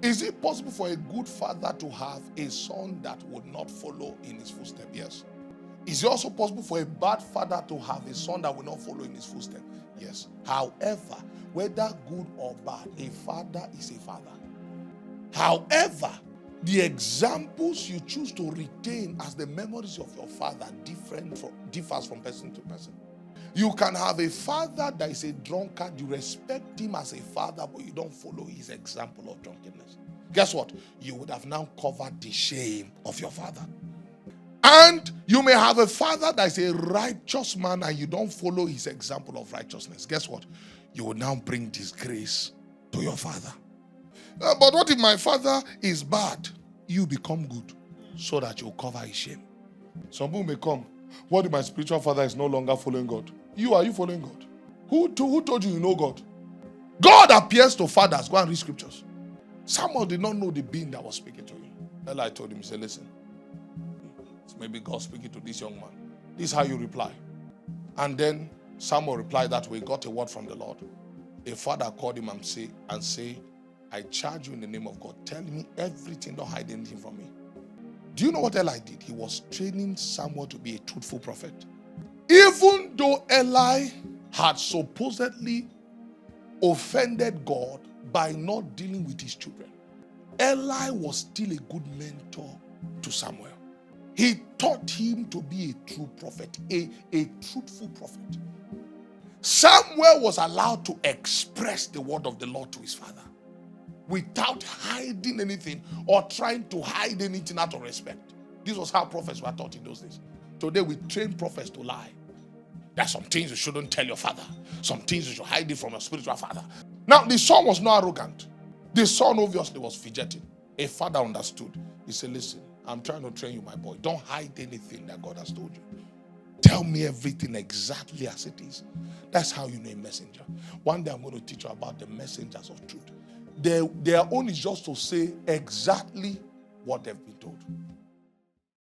Is it possible for a good father to have a son that would not follow in his footsteps? Yes. Is it also possible for a bad father to have a son that will not follow in his footsteps? Yes. However, whether good or bad, a father is a father. However, the examples you choose to retain as the memories of your father differs from person to person. You can have a father that is a drunkard. You respect him as a father, but you don't follow his example of drunkenness. Guess what? You would have now covered the shame of your father. And you may have a father that is a righteous man and you don't follow his example of righteousness. Guess what? You will now bring disgrace to your father. But what if my father is bad? You become good so that you'll cover his shame. Some people may come. What if my spiritual father is no longer following God? Are you following God? Who told you know God? God appears to fathers. Go and read scriptures. Samuel did not know the being that was speaking to him. Eli told him, he said, listen, it's maybe God speaking to this young man. This is how you reply. And then Samuel replied that way, got a word from the Lord. A father called him and say, I charge you in the name of God. Tell me everything, don't hide anything from me. Do you know what Eli did? He was training Samuel to be a truthful prophet. Even though Eli had supposedly offended God by not dealing with his children, Eli was still a good mentor to Samuel. He taught him to be a true prophet, a truthful prophet. Samuel was allowed to express the word of the Lord to his father without hiding anything or trying to hide anything out of respect. This was how prophets were taught in those days. Today we train prophets to lie. There are some things you shouldn't tell your father. Some things you should hide it from your spiritual father. Now, the son was not arrogant. The son obviously was fidgeting. A father understood. He said, listen, I'm trying to train you, my boy. Don't hide anything that God has told you. Tell me everything exactly as it is. That's how you know a messenger. One day I'm going to teach you about the messengers of truth. Their own is just to say exactly what they've been told.